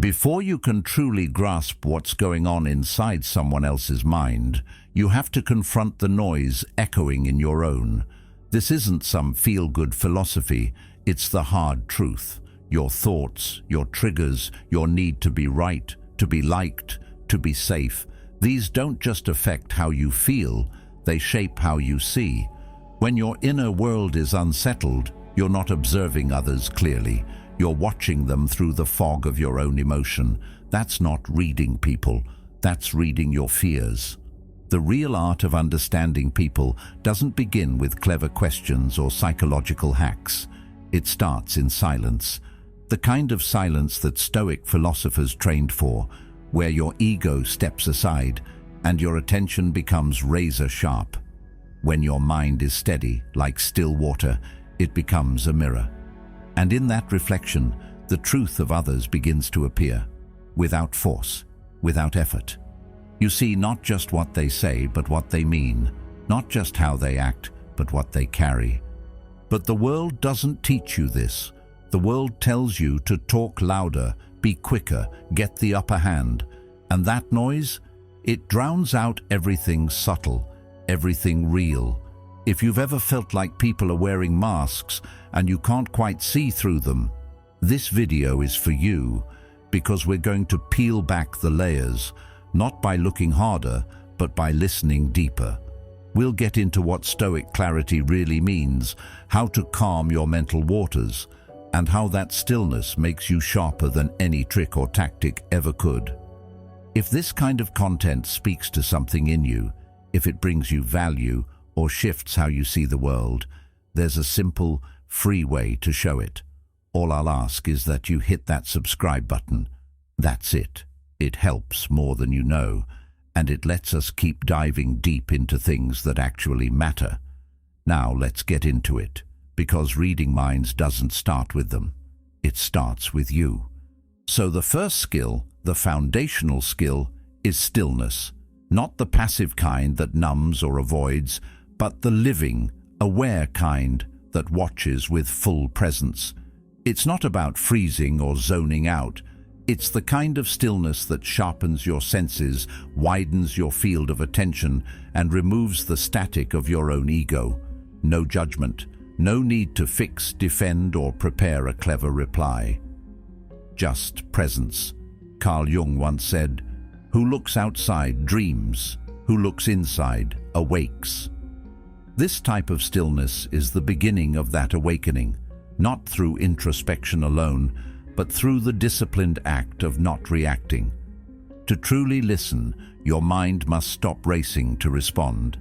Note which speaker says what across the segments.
Speaker 1: Before you can truly grasp what's going on inside someone else's mind, you have to confront the noise echoing in your own. This isn't some feel-good philosophy, it's the hard truth. Your thoughts, your triggers, your need to be right, to be liked, to be safe. These don't just affect how you feel, they shape how you see. When your inner world is unsettled, you're not observing others clearly. You're watching them through the fog of your own emotion. That's not reading people, that's reading your fears. The real art of understanding people doesn't begin with clever questions or psychological hacks. It starts in silence. The kind of silence that Stoic philosophers trained for, where your ego steps aside and your attention becomes razor sharp. When your mind is steady, like still water, it becomes a mirror. And in that reflection, the truth of others begins to appear, without force, without effort. You see not just what they say, but what they mean, not just how they act, but what they carry. But the world doesn't teach you this. The world tells you to talk louder, be quicker, get the upper hand. And that noise, it drowns out everything subtle, everything real. If you've ever felt like people are wearing masks and you can't quite see through them, this video is for you, because we're going to peel back the layers, not by looking harder, but by listening deeper. We'll get into what Stoic clarity really means, how to calm your mental waters, and how that stillness makes you sharper than any trick or tactic ever could. If this kind of content speaks to something in you, if it brings you value or shifts how you see the world, there's a simple, free way to show it. All I'll ask is that you hit that subscribe button. That's it. It helps more than you know, and it lets us keep diving deep into things that actually matter. Now let's get into it, because reading minds doesn't start with them. It starts with you. So the first skill, the foundational skill, is stillness. Not the passive kind that numbs or avoids, but the living, aware kind that watches with full presence. It's not about freezing or zoning out. It's the kind of stillness that sharpens your senses, widens your field of attention, and removes the static of your own ego. No judgment, no need to fix, defend, or prepare a clever reply. Just presence. Carl Jung once said, "Who looks outside dreams, who looks inside awakes." This type of stillness is the beginning of that awakening, not through introspection alone, but through the disciplined act of not reacting. To truly listen, your mind must stop racing to respond.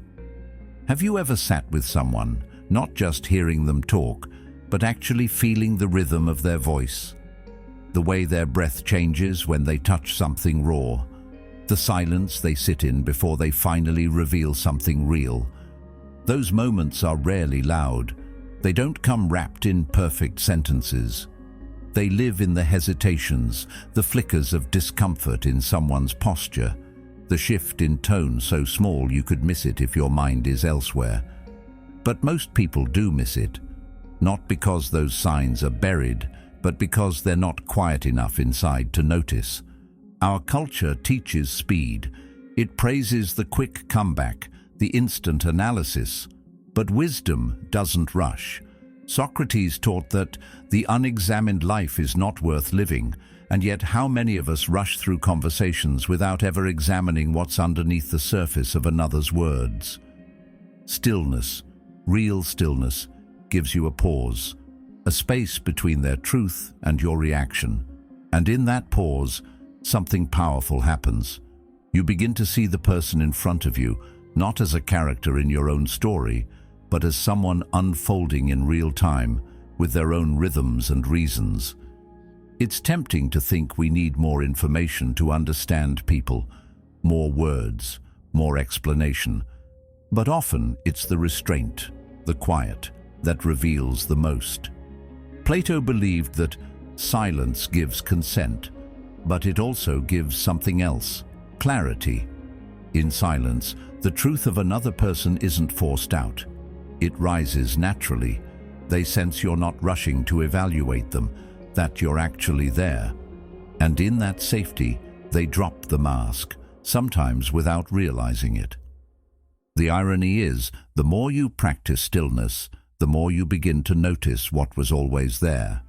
Speaker 1: Have you ever sat with someone, not just hearing them talk, but actually feeling the rhythm of their voice? The way their breath changes when they touch something raw, the silence they sit in before they finally reveal something real. Those moments are rarely loud. They don't come wrapped in perfect sentences. They live in the hesitations, the flickers of discomfort in someone's posture, the shift in tone so small you could miss it if your mind is elsewhere. But most people do miss it, not because those signs are buried, but because they're not quiet enough inside to notice. Our culture teaches speed. It praises the quick comeback, the instant analysis. But wisdom doesn't rush. Socrates taught that the unexamined life is not worth living, and yet how many of us rush through conversations without ever examining what's underneath the surface of another's words? Stillness, real stillness, gives you a pause, a space between their truth and your reaction. And in that pause, something powerful happens. You begin to see the person in front of you, not as a character in your own story, but as someone unfolding in real time, with their own rhythms and reasons. It's tempting to think we need more information to understand people, more words, more explanation. But often it's the restraint, the quiet, that reveals the most. Plato believed that silence gives consent, but it also gives something else, clarity. In silence, the truth of another person isn't forced out. It rises naturally. They sense you're not rushing to evaluate them, that you're actually there. And in that safety, they drop the mask, sometimes without realizing it. The irony is, the more you practice stillness, the more you begin to notice what was always there.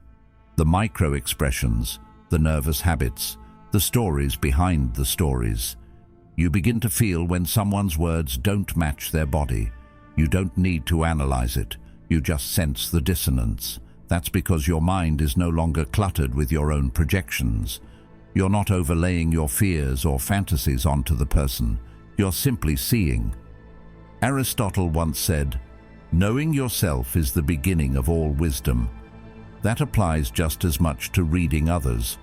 Speaker 1: The micro-expressions, the nervous habits, the stories behind the stories. You begin to feel when someone's words don't match their body. You don't need to analyze it. You just sense the dissonance. That's because your mind is no longer cluttered with your own projections. You're not overlaying your fears or fantasies onto the person. You're simply seeing. Aristotle once said, "Knowing yourself is the beginning of all wisdom." That applies just as much to reading others.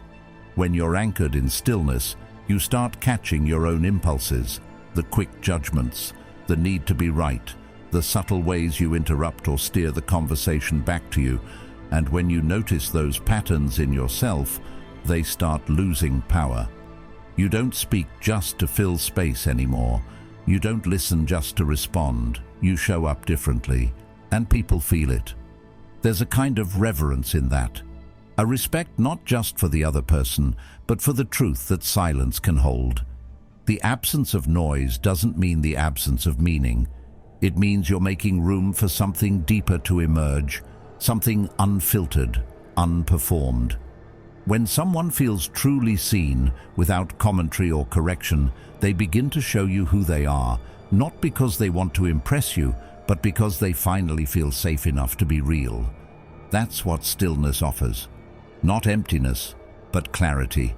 Speaker 1: When you're anchored in stillness, you start catching your own impulses, the quick judgments, the need to be right, the subtle ways you interrupt or steer the conversation back to you. And when you notice those patterns in yourself, they start losing power. You don't speak just to fill space anymore. You don't listen just to respond. You show up differently, and people feel it. There's a kind of reverence in that. A respect not just for the other person, but for the truth that silence can hold. The absence of noise doesn't mean the absence of meaning. It means you're making room for something deeper to emerge, something unfiltered, unperformed. When someone feels truly seen, without commentary or correction, they begin to show you who they are, not because they want to impress you, but because they finally feel safe enough to be real. That's what stillness offers. Not emptiness, but clarity.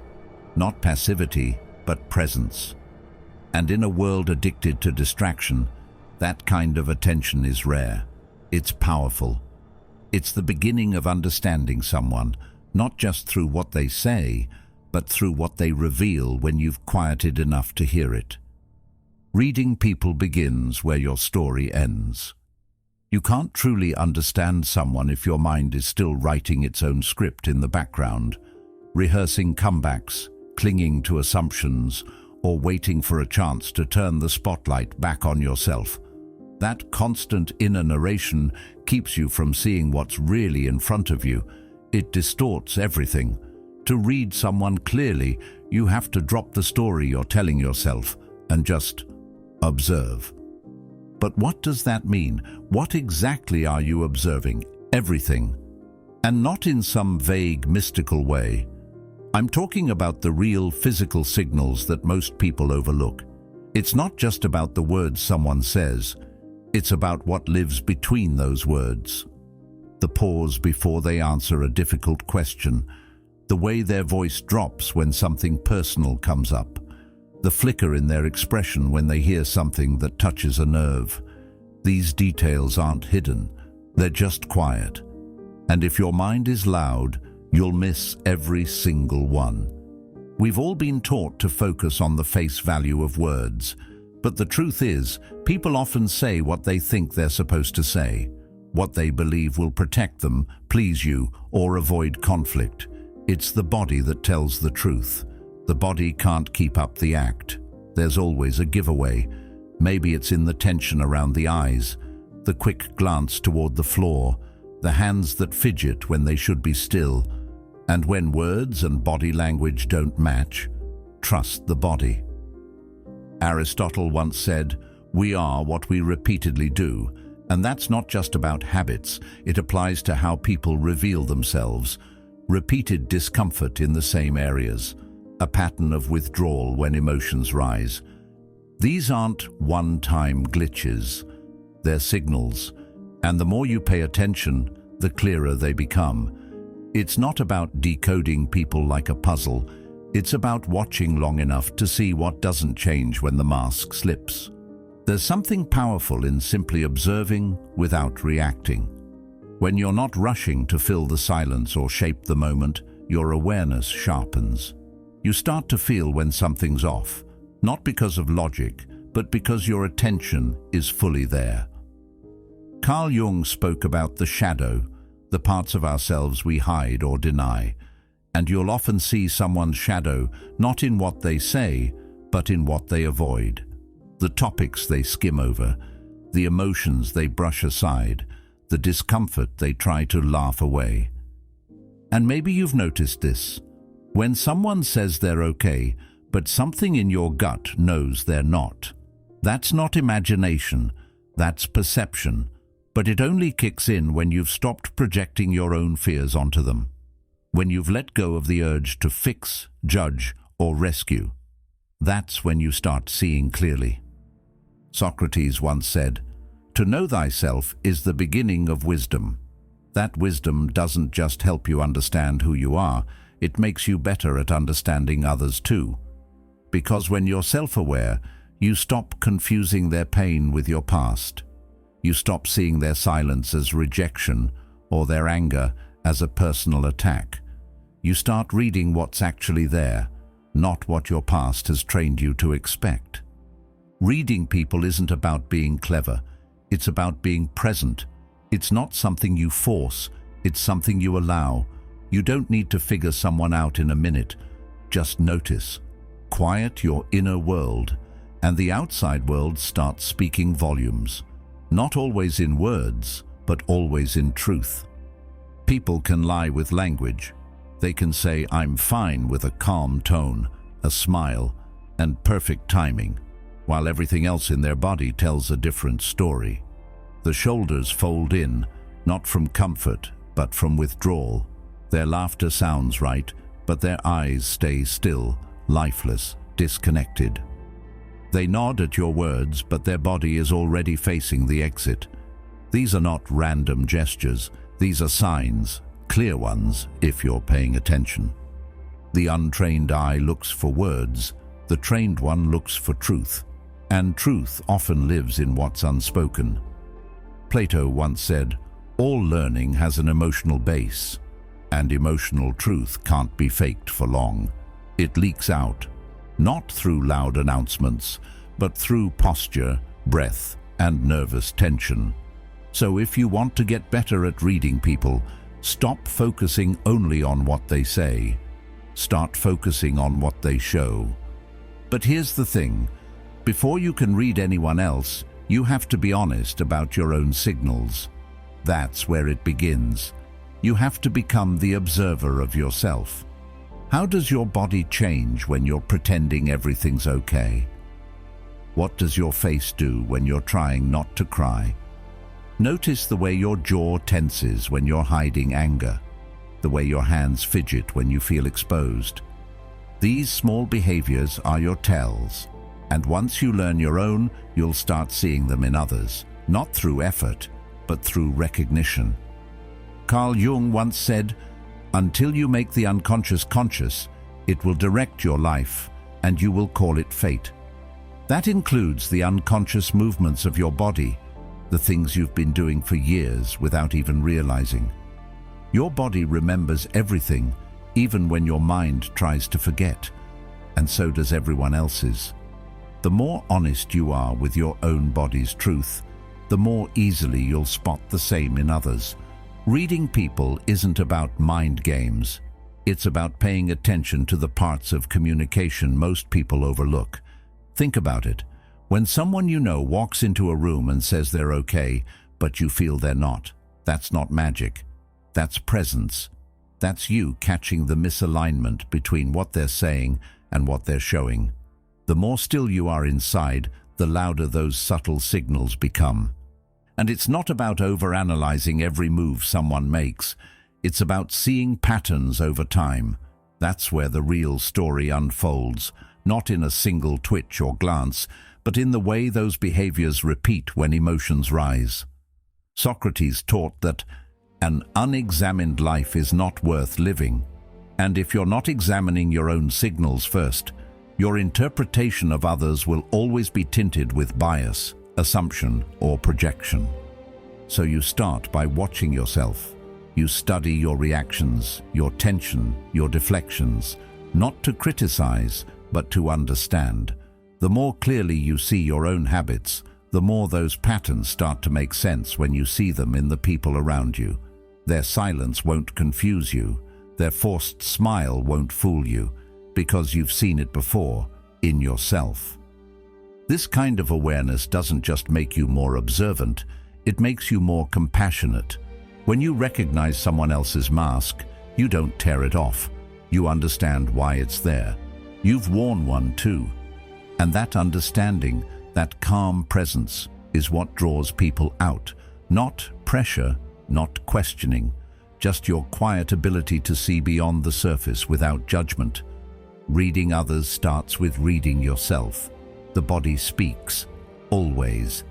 Speaker 1: Not passivity, but presence. And in a world addicted to distraction, that kind of attention is rare. It's powerful. It's the beginning of understanding someone, not just through what they say, but through what they reveal when you've quieted enough to hear it. Reading people begins where your story ends. You can't truly understand someone if your mind is still writing its own script in the background, rehearsing comebacks, clinging to assumptions, or waiting for a chance to turn the spotlight back on yourself. That constant inner narration keeps you from seeing what's really in front of you. It distorts everything. To read someone clearly, you have to drop the story you're telling yourself and just observe. But what does that mean? What exactly are you observing? Everything. And not in some vague, mystical way. I'm talking about the real physical signals that most people overlook. It's not just about the words someone says. It's about what lives between those words. The pause before they answer a difficult question. The way their voice drops when something personal comes up. The flicker in their expression when they hear something that touches a nerve. These details aren't hidden, they're just quiet. And if your mind is loud, you'll miss every single one. We've all been taught to focus on the face value of words, but the truth is, people often say what they think they're supposed to say, what they believe will protect them, please you, or avoid conflict. It's the body that tells the truth. The body can't keep up the act. There's always a giveaway. Maybe it's in the tension around the eyes, the quick glance toward the floor, the hands that fidget when they should be still. And when words and body language don't match, trust the body. Aristotle once said, "We are what we repeatedly do." And that's not just about habits. It applies to how people reveal themselves. Repeated discomfort in the same areas. A pattern of withdrawal when emotions rise. These aren't one-time glitches. They're signals. And the more you pay attention, the clearer they become. It's not about decoding people like a puzzle. It's about watching long enough to see what doesn't change when the mask slips. There's something powerful in simply observing without reacting. When you're not rushing to fill the silence or shape the moment, your awareness sharpens. You start to feel when something's off, not because of logic, but because your attention is fully there. Carl Jung spoke about the shadow, the parts of ourselves we hide or deny, and you'll often see someone's shadow not in what they say, but in what they avoid. The topics they skim over, the emotions they brush aside, the discomfort they try to laugh away. And maybe you've noticed this. When someone says they're okay, but something in your gut knows they're not, that's not imagination, that's perception, but it only kicks in when you've stopped projecting your own fears onto them, when you've let go of the urge to fix, judge, or rescue. That's when you start seeing clearly. Socrates once said, "To know thyself is the beginning of wisdom." That wisdom doesn't just help you understand who you are, it makes you better at understanding others too. Because when you're self-aware, you stop confusing their pain with your past. You stop seeing their silence as rejection or their anger as a personal attack. You start reading what's actually there, not what your past has trained you to expect. Reading people isn't about being clever, it's about being present. It's not something you force, it's something you allow. You don't need to figure someone out in a minute, just notice. Quiet your inner world, and the outside world starts speaking volumes. Not always in words, but always in truth. People can lie with language. They can say, "I'm fine," with a calm tone, a smile, and perfect timing, while everything else in their body tells a different story. The shoulders fold in, not from comfort, but from withdrawal. Their laughter sounds right, but their eyes stay still, lifeless, disconnected. They nod at your words, but their body is already facing the exit. These are not random gestures, these are signs, clear ones if you're paying attention. The untrained eye looks for words, the trained one looks for truth, and truth often lives in what's unspoken. Plato once said, "All learning has an emotional base, and emotional truth can't be faked for long. It leaks out, not through loud announcements, but through posture, breath, and nervous tension." So if you want to get better at reading people, stop focusing only on what they say. Start focusing on what they show. But here's the thing, before you can read anyone else, you have to be honest about your own signals. That's where it begins. You have to become the observer of yourself. How does your body change when you're pretending everything's okay? What does your face do when you're trying not to cry? Notice the way your jaw tenses when you're hiding anger, the way your hands fidget when you feel exposed. These small behaviors are your tells, and once you learn your own, you'll start seeing them in others, not through effort, but through recognition. Carl Jung once said, "Until you make the unconscious conscious, it will direct your life, and you will call it fate." That includes the unconscious movements of your body, the things you've been doing for years without even realizing. Your body remembers everything, even when your mind tries to forget, and so does everyone else's. The more honest you are with your own body's truth, the more easily you'll spot the same in others. Reading people isn't about mind games. It's about paying attention to the parts of communication most people overlook. Think about it. When someone you know walks into a room and says they're okay, but you feel they're not, that's not magic. That's presence. That's you catching the misalignment between what they're saying and what they're showing. The more still you are inside, the louder those subtle signals become. And it's not about overanalyzing every move someone makes. It's about seeing patterns over time. That's where the real story unfolds, not in a single twitch or glance, but in the way those behaviors repeat when emotions rise. Socrates taught that an unexamined life is not worth living. And if you're not examining your own signals first, your interpretation of others will always be tinted with bias, assumption, or projection. So you start by watching yourself. You study your reactions, your tension, your deflections, not to criticize, but to understand. The more clearly you see your own habits, the more those patterns start to make sense when you see them in the people around you. Their silence won't confuse you. Their forced smile won't fool you, because you've seen it before, in yourself. This kind of awareness doesn't just make you more observant, it makes you more compassionate. When you recognize someone else's mask, you don't tear it off. You understand why it's there. You've worn one too. And that understanding, that calm presence, is what draws people out. Not pressure, not questioning, just your quiet ability to see beyond the surface without judgment. Reading others starts with reading yourself. The body speaks, always.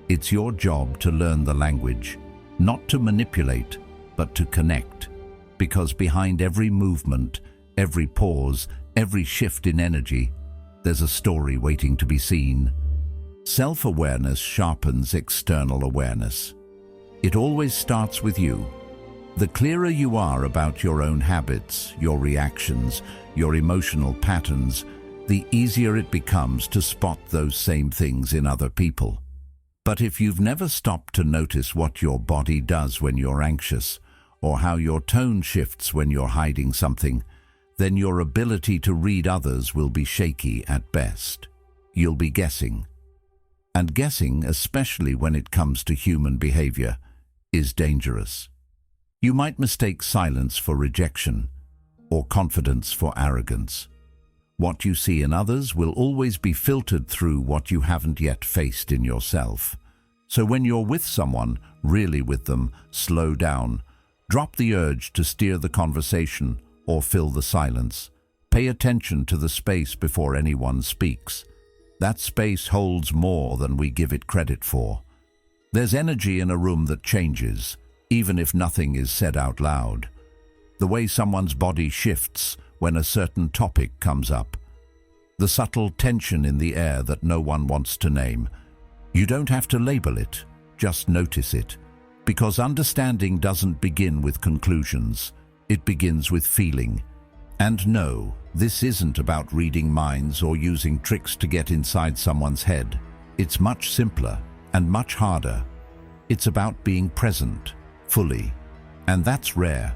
Speaker 1: It's your job to learn the language, not to manipulate, but to connect. Because behind every movement, every pause, every shift in energy, there's a story waiting to be seen. Self-awareness sharpens external awareness. It always starts with you. The clearer you are about your own habits, your reactions, your emotional patterns, the easier it becomes to spot those same things in other people. But if you've never stopped to notice what your body does when you're anxious, or how your tone shifts when you're hiding something, then your ability to read others will be shaky at best. You'll be guessing. And guessing, especially when it comes to human behavior, is dangerous. You might mistake silence for rejection, or confidence for arrogance. What you see in others will always be filtered through what you haven't yet faced in yourself. So when you're with someone, really with them, slow down. Drop the urge to steer the conversation or fill the silence. Pay attention to the space before anyone speaks. That space holds more than we give it credit for. There's energy in a room that changes, even if nothing is said out loud. The way someone's body shifts when a certain topic comes up. The subtle tension in the air that no one wants to name. You don't have to label it, just notice it. Because understanding doesn't begin with conclusions. It begins with feeling. And no, this isn't about reading minds or using tricks to get inside someone's head. It's much simpler and much harder. It's about being present, fully. And that's rare.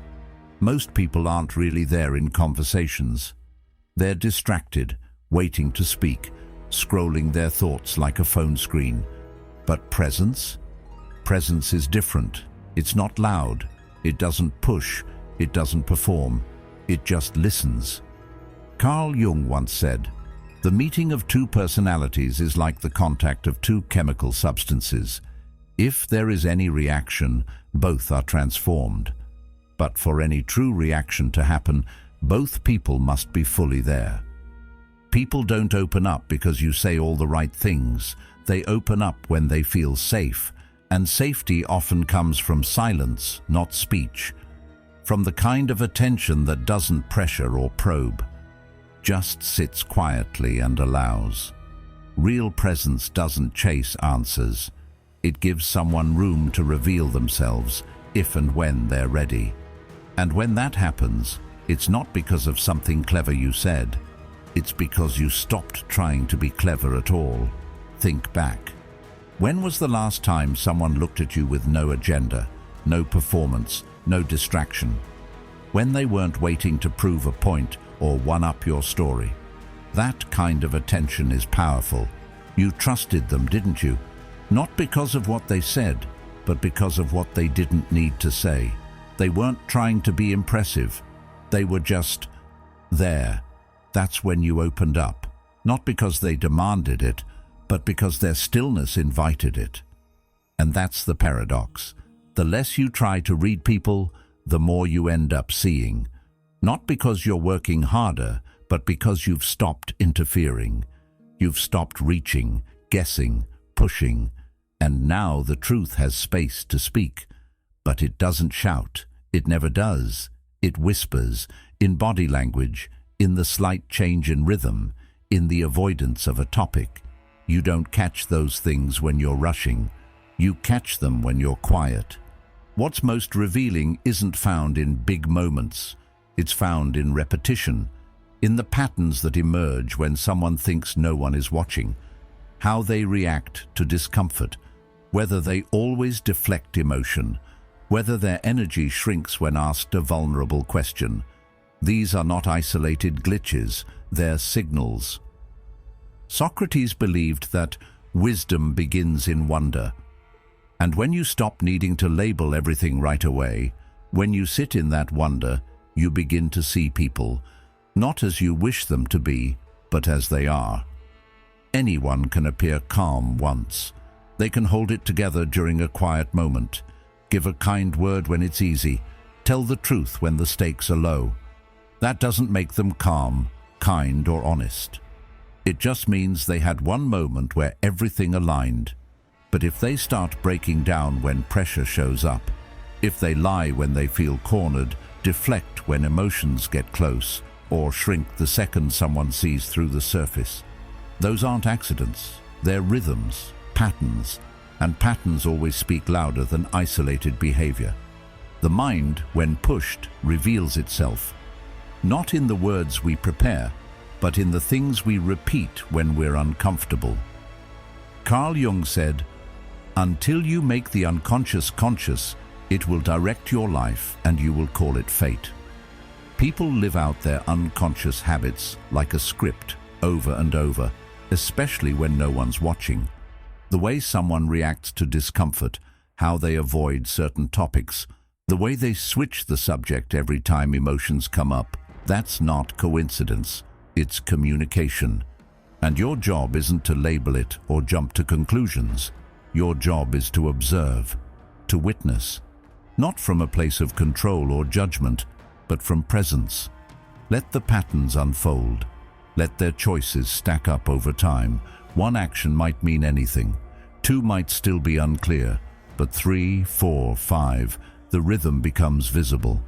Speaker 1: Most people aren't really there in conversations. They're distracted, waiting to speak, scrolling their thoughts like a phone screen. But presence? Presence is different. It's not loud. It doesn't push. It doesn't perform. It just listens. Carl Jung once said, "The meeting of two personalities is like the contact of two chemical substances. If there is any reaction, both are transformed. But for any true reaction to happen, both people must be fully there." People don't open up because you say all the right things. They open up when they feel safe, and safety often comes from silence, not speech. From the kind of attention that doesn't pressure or probe, just sits quietly and allows. Real presence doesn't chase answers. It gives someone room to reveal themselves if and when they're ready. And when that happens, it's not because of something clever you said. It's because you stopped trying to be clever at all. Think back. When was the last time someone looked at you with no agenda, no performance, no distraction? When they weren't waiting to prove a point or one-up your story. That kind of attention is powerful. You trusted them, didn't you? Not because of what they said, but because of what they didn't need to say. They weren't trying to be impressive. They were just there. That's when you opened up. Not because they demanded it, but because their stillness invited it. And that's the paradox. The less you try to read people, the more you end up seeing. Not because you're working harder, but because you've stopped interfering. You've stopped reaching, guessing, pushing, and now the truth has space to speak. But it doesn't shout. It never does. It whispers, in body language, in the slight change in rhythm, in the avoidance of a topic. You don't catch those things when you're rushing. You catch them when you're quiet. What's most revealing isn't found in big moments. It's found in repetition, in the patterns that emerge when someone thinks no one is watching, how they react to discomfort, whether they always deflect emotion, whether their energy shrinks when asked a vulnerable question. These are not isolated glitches, they're signals. Socrates believed that wisdom begins in wonder. And when you stop needing to label everything right away, when you sit in that wonder, you begin to see people, Not as you wish them to be, but as they are. Anyone can appear calm once. They can hold it together during a quiet moment, give a kind word when it's easy, tell the truth when the stakes are low. That doesn't make them calm, kind, or honest. It just means they had one moment where everything aligned. But if they start breaking down when pressure shows up, if they lie when they feel cornered, deflect when emotions get close, or shrink the second someone sees through the surface, those aren't accidents. They're rhythms, patterns, and patterns always speak louder than isolated behavior. The mind, when pushed, reveals itself, not in the words we prepare, but in the things we repeat when we're uncomfortable. Carl Jung said, "Until you make the unconscious conscious, it will direct your life and you will call it fate." People live out their unconscious habits like a script over and over, especially when no one's watching. The way someone reacts to discomfort, how they avoid certain topics, the way they switch the subject every time emotions come up, that's not coincidence, it's communication. And your job isn't to label it or jump to conclusions. Your job is to observe, to witness, not from a place of control or judgment, but from presence. Let the patterns unfold. Let their choices stack up over time. One action might mean anything. Two might still be unclear, but 3, 4, 5, the rhythm becomes visible.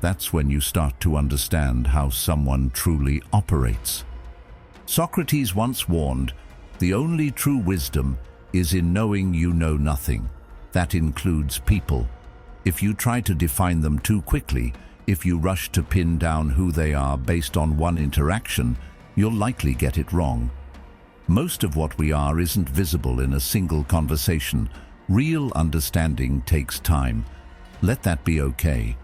Speaker 1: That's when you start to understand how someone truly operates. Socrates once warned, "The only true wisdom is in knowing you know nothing." That includes people. If you try to define them too quickly, if you rush to pin down who they are based on one interaction, you'll likely get it wrong. Most of what we are isn't visible in a single conversation. Real understanding takes time. Let that be okay.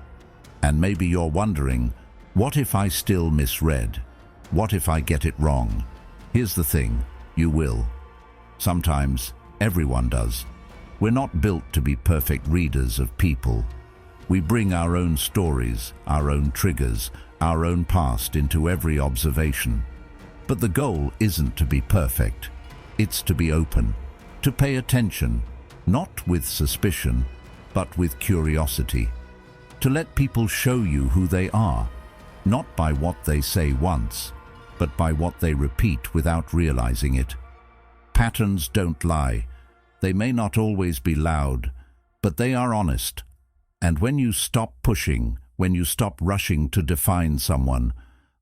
Speaker 1: And maybe you're wondering, what if I still misread? What if I get it wrong? Here's the thing, you will. Sometimes, everyone does. We're not built to be perfect readers of people. We bring our own stories, our own triggers, our own past into every observation. But the goal isn't to be perfect. It's to be open, to pay attention, not with suspicion, but with curiosity. To let people show you who they are, not by what they say once, but by what they repeat without realizing it. Patterns don't lie. They may not always be loud, but they are honest. And when you stop pushing, when you stop rushing to define someone,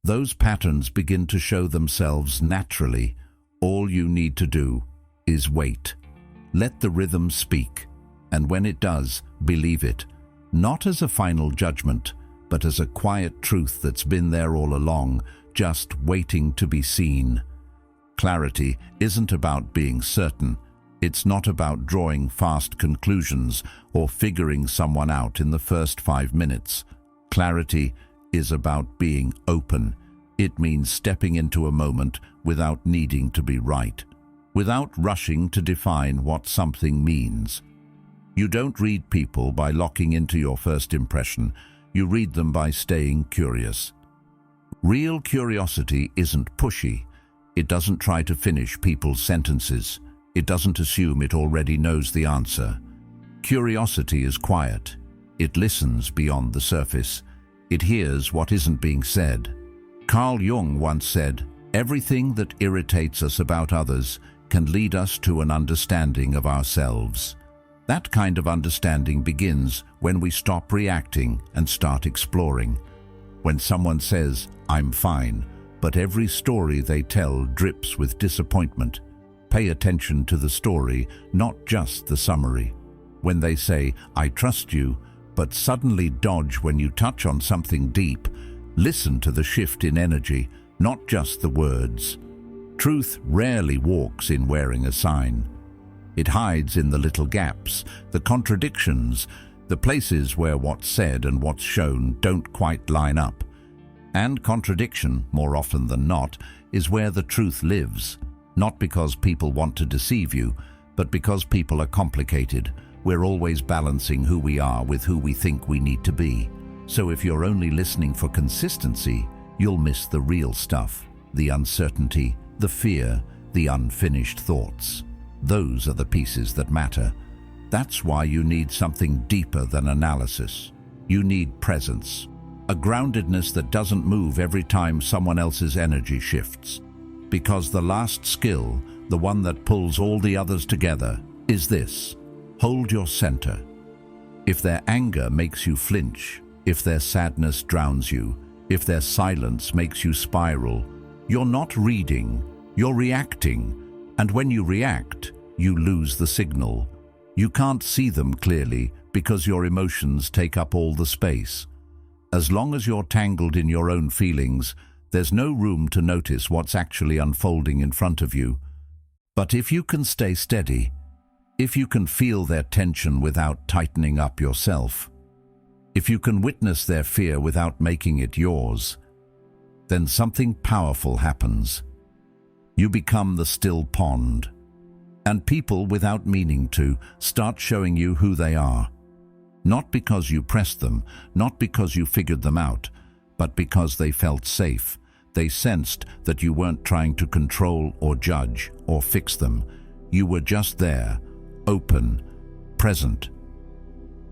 Speaker 1: those patterns begin to show themselves naturally. All you need to do is wait. Let the rhythm speak, and when it does, believe it, not as a final judgment, but as a quiet truth that's been there all along, just waiting to be seen. Clarity isn't about being certain. It's not about drawing fast conclusions or figuring someone out in the first 5 minutes. Clarity is about being open. It means stepping into a moment without needing to be right, without rushing to define what something means. You don't read people by locking into your first impression. You read them by staying curious. Real curiosity isn't pushy. It doesn't try to finish people's sentences. It doesn't assume it already knows the answer. Curiosity is quiet. It listens beyond the surface. It hears what isn't being said. Carl Jung once said, "Everything that irritates us about others can lead us to an understanding of ourselves." That kind of understanding begins when we stop reacting and start exploring. When someone says, "I'm fine," but every story they tell drips with disappointment, pay attention to the story, not just the summary. When they say, "I trust you," but suddenly dodge when you touch on something deep, listen to the shift in energy, not just the words. Truth rarely walks in wearing a sign. It hides in the little gaps, the contradictions, the places where what's said and what's shown don't quite line up. And contradiction, more often than not, is where the truth lives. Not because people want to deceive you, but because people are complicated. We're always balancing who we are with who we think we need to be. So if you're only listening for consistency, you'll miss the real stuff, the uncertainty, the fear, the unfinished thoughts. Those are the pieces that matter. That's why you need something deeper than analysis. You need presence, a groundedness that doesn't move every time someone else's energy shifts. Because the last skill, the one that pulls all the others together, is this: hold your center. If their anger makes you flinch, if their sadness drowns you, if their silence makes you spiral, you're not reading, you're reacting. And when you react, you lose the signal. You can't see them clearly because your emotions take up all the space. As long as you're tangled in your own feelings, there's no room to notice what's actually unfolding in front of you. But if you can stay steady, if you can feel their tension without tightening up yourself, if you can witness their fear without making it yours, then something powerful happens. You become the still pond, and people, without meaning to, start showing you who they are. Not because you pressed them, not because you figured them out, but because they felt safe. They sensed that you weren't trying to control or judge or fix them. You were just there, open, present.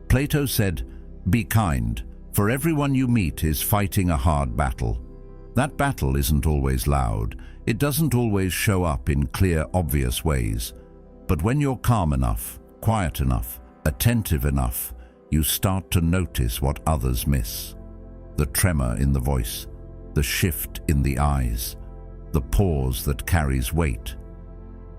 Speaker 1: Plato said, "Be kind, for everyone you meet is fighting a hard battle." That battle isn't always loud. It doesn't always show up in clear, obvious ways. But when you're calm enough, quiet enough, attentive enough, you start to notice what others miss. The tremor in the voice, the shift in the eyes, the pause that carries weight.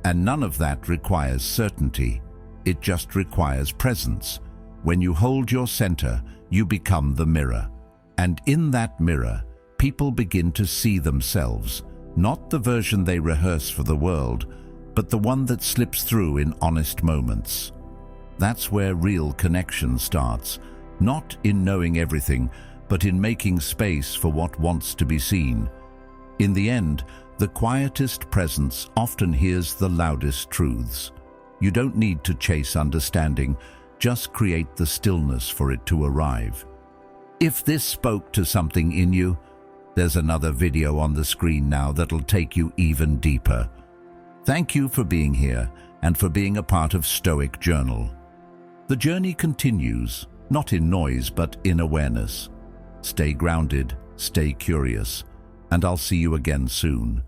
Speaker 1: And none of that requires certainty. It just requires presence. When you hold your center, you become the mirror. And in that mirror, people begin to see themselves, not the version they rehearse for the world, but the one that slips through in honest moments. That's where real connection starts, not in knowing everything, but in making space for what wants to be seen. In the end, the quietest presence often hears the loudest truths. You don't need to chase understanding, just create the stillness for it to arrive. If this spoke to something in you, there's another video on the screen now that'll take you even deeper. Thank you for being here and for being a part of Stoic Journal. The journey continues, not in noise but in awareness. Stay grounded, stay curious, and I'll see you again soon.